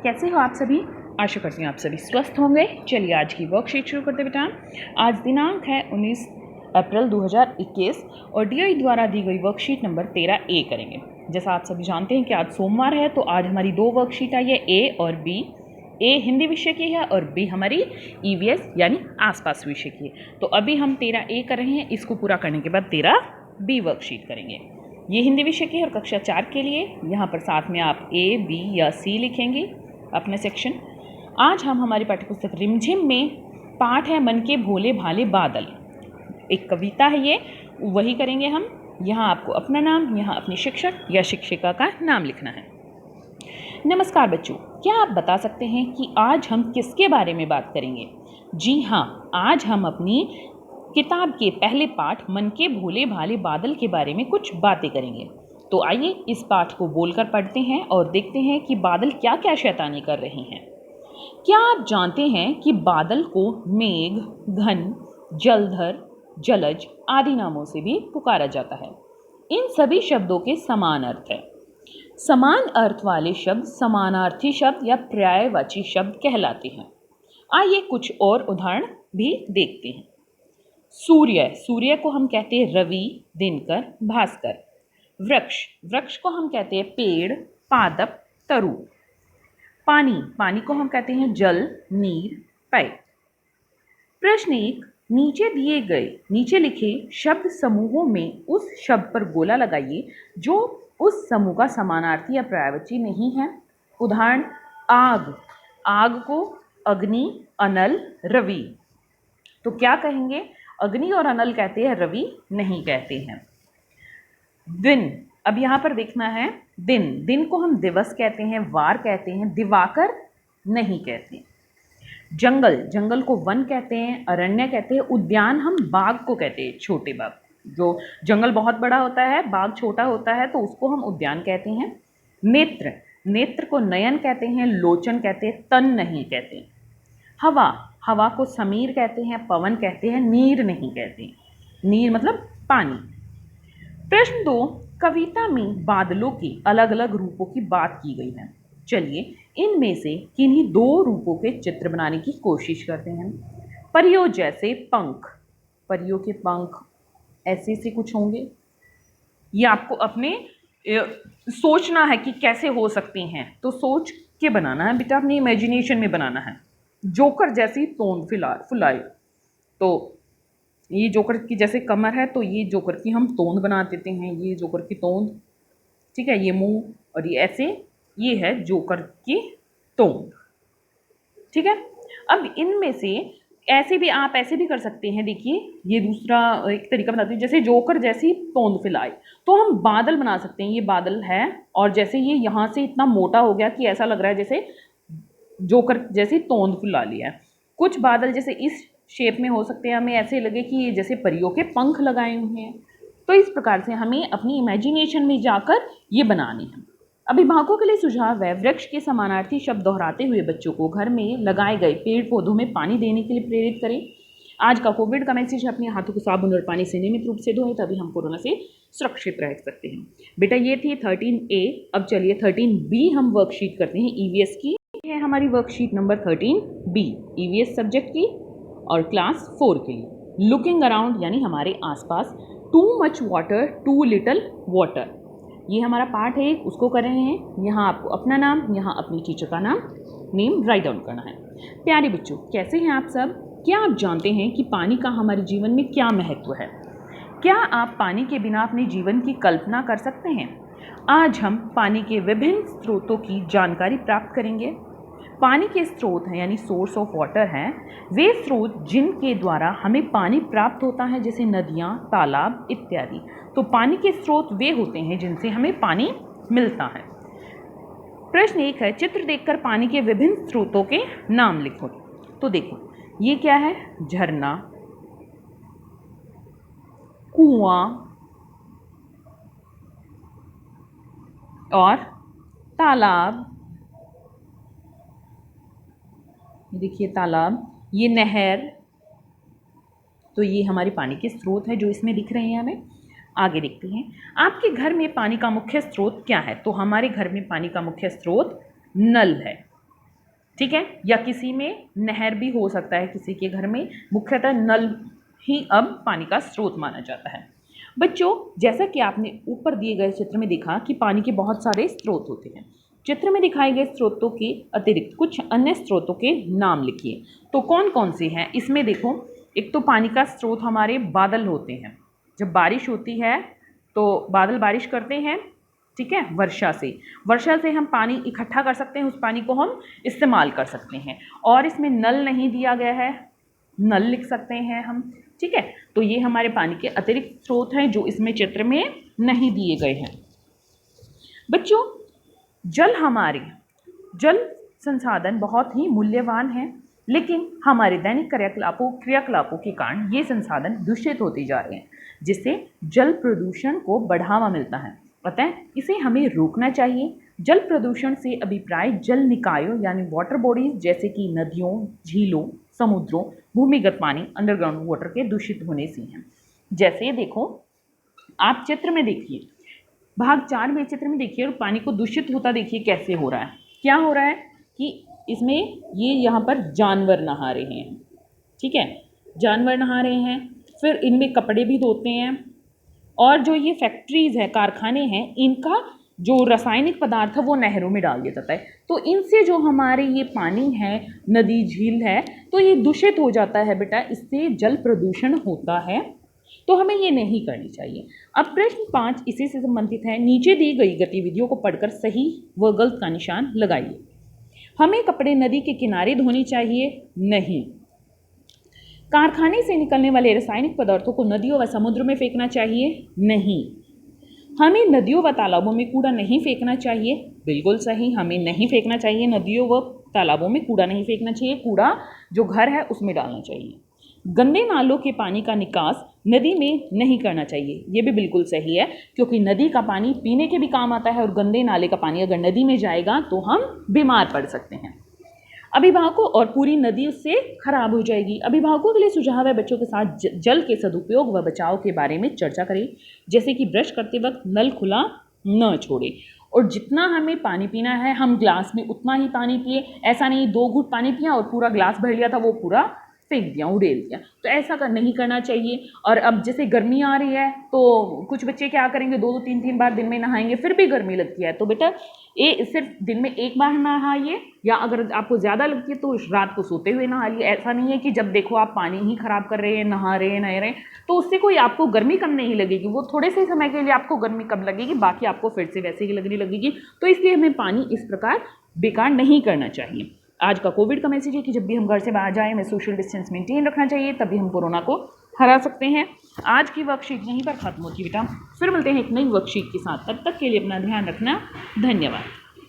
कैसे हो आप सभी? आशा करती हूँ आप सभी स्वस्थ होंगे। चलिए आज की वर्कशीट शुरू करते बेटा। आज दिनांक है 19 अप्रैल 2021 और डीआई द्वारा दी गई वर्कशीट नंबर 13A करेंगे। जैसा आप सभी जानते हैं कि आज सोमवार है, तो आज हमारी दो वर्कशीट आई है, ए और बी। ए हिंदी विषय की है और बी हमारी ईवीएस यानी आसपास विषय की है। तो अभी हम 13A कर रहे हैं, इसको पूरा करने के बाद 13B वर्कशीट करेंगे। ये हिंदी विषय की है और कक्षा 4 के लिए। यहाँ पर साथ में आप ए, बी या सी लिखेंगे अपने सेक्शन। आज हम हमारी पाठ्यपुस्तक रिमझिम में पाठ है मन के भोले भाले बादल, एक कविता है, ये वही करेंगे हम। यहाँ आपको अपना नाम, यहाँ अपनी शिक्षक या शिक्षिका का नाम लिखना है। नमस्कार बच्चों, क्या आप बता सकते हैं कि आज हम किसके बारे में बात करेंगे? जी हाँ, आज हम अपनी किताब के पहले पाठ मन के भोले भाले बादल के बारे में कुछ बातें करेंगे। तो आइए इस पाठ को बोलकर पढ़ते हैं और देखते हैं कि बादल क्या क्या शैतानी कर रहे हैं। क्या आप जानते हैं कि बादल को मेघ, घन, जलधर, जलज आदि नामों से भी पुकारा जाता है। इन सभी शब्दों के समान अर्थ है। समान अर्थ वाले शब्द समानार्थी शब्द या पर्यायवाची शब्द कहलाते हैं। आइए कुछ और उदाहरण भी देखते हैं। सूर्य, सूर्य को हम कहते हैं रवि, दिनकर, भास्कर। वृक्ष, वृक्ष को हम कहते हैं पेड़, पादप, तरु। पानी, पानी को हम कहते हैं जल, नीर, पय। प्रश्न 1, नीचे दिए गए नीचे लिखे शब्द समूहों में उस शब्द पर गोला लगाइए जो उस समूह का समानार्थी या पर्यायवाची नहीं है। उदाहरण, आग, आग को अग्नि, अनल, रवि। तो क्या कहेंगे? अग्नि और अनल कहते हैं, रवि नहीं कहते हैं। दिन, अब यहाँ पर देखना है, दिन, दिन को हम दिवस कहते हैं, वार कहते हैं, दिवाकर नहीं कहते। जंगल, जंगल को वन कहते हैं, अरण्य कहते हैं। उद्यान हम बाग को कहते हैं, छोटे बाग। जो जंगल बहुत बड़ा होता है, बाग छोटा होता है, तो उसको हम उद्यान कहते हैं। नेत्र, नेत्र को नयन कहते हैं, लोचन कहते हैं, तन नहीं कहते। हवा, हवा को समीर कहते हैं, पवन कहते हैं, नीर नहीं कहते। नीर मतलब पानी। प्रश्न 2, कविता में बादलों के अलग अलग रूपों की बात की गई है। चलिए इनमें से किन्हीं दो रूपों के चित्र बनाने की कोशिश करते हैं। परियों जैसे पंख, परियों के पंख ऐसे से कुछ होंगे। ये आपको अपने सोचना है कि कैसे हो सकते हैं, तो सोच के बनाना है बेटा, अपनी इमेजिनेशन में बनाना है। जोकर जैसी तोंद फुलाए, तो ये जोकर की जैसे कमर है, तो ये जोकर की हम तोंद बना देते हैं। ये जोकर की तोंद, ठीक है, ये मुंह और ये ऐसे, ये है जोकर की तोंद, ठीक है। अब इनमें से ऐसे भी आप ऐसे भी कर सकते हैं। देखिए ये दूसरा एक तरीका बताती हूँ। जैसे जोकर जैसी तोंद फैलाए, तो हम बादल बना सकते हैं। ये बादल है और जैसे ये यहाँ से इतना मोटा हो गया कि ऐसा लग रहा है जैसे जोकर जैसी तोंद फुला लिया है। कुछ बादल जैसे इस शेप में हो सकते हैं, हमें ऐसे लगे कि ये जैसे परियों के पंख लगाए हुए हैं। तो इस प्रकार से हमें अपनी इमेजिनेशन में जाकर ये बनानी है। अभिभावकों के लिए सुझाव है, वृक्ष के समानार्थी शब्द दोहराते हुए बच्चों को घर में लगाए गए पेड़ पौधों में पानी देने के लिए प्रेरित करें। आज का कोविड का मैसेज है, अपने हाथों को साबुन और पानी से नियमित रूप से धोएं, तभी हम कोरोना से सुरक्षित रह सकते हैं। बेटा ये थी 13A। अब चलिए 13B हम वर्कशीट करते हैं ईवीएस की। है हमारी worksheet number 13B EVS subject की और क्लास 4 के लिए। लुकिंग अराउंड यानी हमारे आसपास। Too much water, too little water, ये हमारा पार्ट है, उसको कर रहे हैं। यहाँ आपको अपना नाम, यहाँ अपनी टीचर का नेम राइट डाउन करना है। प्यारे बच्चों, कैसे हैं आप सब? क्या आप जानते हैं कि पानी का हमारे जीवन में क्या महत्व है? क्या आप पानी के बिना अपने जीवन की कल्पना कर सकते हैं? आज हम पानी के विभिन्न स्रोतों की जानकारी प्राप्त करेंगे। पानी के स्रोत हैं यानी सोर्स ऑफ वाटर हैं वे स्रोत जिनके द्वारा हमें पानी प्राप्त होता है, जैसे नदियाँ, तालाब इत्यादि। तो पानी के स्रोत वे होते हैं जिनसे हमें पानी मिलता है। प्रश्न 1 है, चित्र देखकर पानी के विभिन्न स्रोतों के नाम लिखो। तो देखो ये क्या है? झरना, कुआं और तालाब। देखिए तालाब, ये नहर, तो ये हमारे पानी के स्रोत है जो इसमें दिख रहे हैं हमें। आगे देखते हैं, आपके घर में पानी का मुख्य स्रोत क्या है? तो हमारे घर में पानी का मुख्य स्रोत नल है। ठीक है, या किसी में नहर भी हो सकता है, किसी के घर में मुख्यतः नल ही अब पानी का स्रोत माना जाता है। बच्चों, जैसा कि आपने ऊपर दिए गए चित्र में देखा कि पानी के बहुत सारे स्रोत होते हैं। चित्र में दिखाए गए स्रोतों के अतिरिक्त कुछ अन्य स्रोतों के नाम लिखिए। तो कौन कौन से हैं इसमें देखो, एक तो पानी का स्रोत हमारे बादल होते हैं। जब बारिश होती है तो बादल बारिश करते हैं, ठीक है, वर्षा से हम पानी इकट्ठा कर सकते हैं, उस पानी को हम इस्तेमाल कर सकते हैं। और इसमें नल नहीं दिया गया है, नल लिख सकते हैं हम, ठीक है। तो ये हमारे पानी के अतिरिक्त स्रोत हैं जो इसमें चित्र में नहीं दिए गए हैं। बच्चों, जल संसाधन बहुत ही मूल्यवान है, लेकिन हमारे दैनिक क्रियाकलापों के कारण ये संसाधन दूषित होते जा रहे हैं, जिससे जल प्रदूषण को बढ़ावा मिलता है। अतः इसे हमें रोकना चाहिए। जल प्रदूषण से अभिप्राय जल निकायों यानी वाटर बॉडीज जैसे कि नदियों, झीलों, समुद्रों, भूमिगत पानी, अंडरग्राउंड वाटर के दूषित होने से हैं। जैसे देखो, आप चित्र में देखिए, भाग 4 में चित्र में देखिए और पानी को दूषित होता देखिए कैसे हो रहा है। क्या हो रहा है कि इसमें ये यहाँ पर जानवर नहा रहे हैं, ठीक है, जानवर नहा रहे हैं, फिर इनमें कपड़े भी धोते हैं, और जो ये फैक्ट्रीज़ हैं, कारखाने हैं, इनका जो रासायनिक पदार्थ है वो नहरों में डाल दिया जाता है। तो इनसे जो हमारे ये पानी है, नदी, झील है, तो ये दूषित हो जाता है बेटा, इससे जल प्रदूषण होता है। तो हमें ये नहीं करनी चाहिए। अब प्रश्न 5 इसी से संबंधित है। नीचे दी गई गतिविधियों को पढ़कर सही व गलत का निशान लगाइए। हमें कपड़े नदी के किनारे धोने चाहिए? नहीं। कारखाने से निकलने वाले रासायनिक पदार्थों को नदियों व समुद्र में फेंकना चाहिए? नहीं। हमें नदियों व तालाबों में कूड़ा नहीं फेंकना चाहिए? बिल्कुल सही, हमें नहीं फेंकना चाहिए, नदियों व तालाबों में कूड़ा नहीं फेंकना चाहिए, कूड़ा जो घर है उसमें डालना चाहिए। गंदे नालों के पानी का निकास नदी में नहीं करना चाहिए, ये भी बिल्कुल सही है, क्योंकि नदी का पानी पीने के भी काम आता है और गंदे नाले का पानी अगर नदी में जाएगा तो हम बीमार पड़ सकते हैं। अभिभावकों और पूरी नदी उससे खराब हो जाएगी। अभिभावकों के लिए सुझाव है, बच्चों के साथ जल के सदुपयोग व बचाव के बारे में चर्चा करें, जैसे कि ब्रश करते वक्त नल खुला न छोड़े, और जितना हमें पानी पीना है हम ग्लास में उतना ही पानी पिए। ऐसा नहीं 2 घूंट पानी पिया और पूरा ग्लास भर लिया था, वो पूरा फेंक दिया, उड़ेल दिया, तो ऐसा नहीं करना चाहिए। और अब जैसे गर्मी आ रही है तो कुछ बच्चे क्या करेंगे, 2-2 3-3 बार दिन में नहाएंगे, फिर भी गर्मी लगती है, तो बेटा सिर्फ दिन में 1 बार नहाइए, या अगर आपको ज़्यादा लगती है तो रात को सोते हुए नहाइए। ऐसा नहीं है कि जब देखो आप पानी ही ख़राब कर रहे हैं, नहा रहे हैं, तो उससे कोई आपको गर्मी कम नहीं लगेगी, वो थोड़े से समय के लिए आपको गर्मी कम लगेगी, बाकी आपको फिर से वैसे ही लगने लगेगी। तो इसलिए हमें पानी इस प्रकार बेकार नहीं करना चाहिए। आज का कोविड का मैसेज है कि जब भी हम घर से बाहर जाएं, हमें सोशल डिस्टेंस मेंटेन रखना चाहिए, तभी हम कोरोना को हरा सकते हैं। आज की वर्कशीट यहीं पर खत्म होती है बेटा, फिर मिलते हैं एक नई वर्कशीट के साथ। तब तक के लिए अपना ध्यान रखना। धन्यवाद।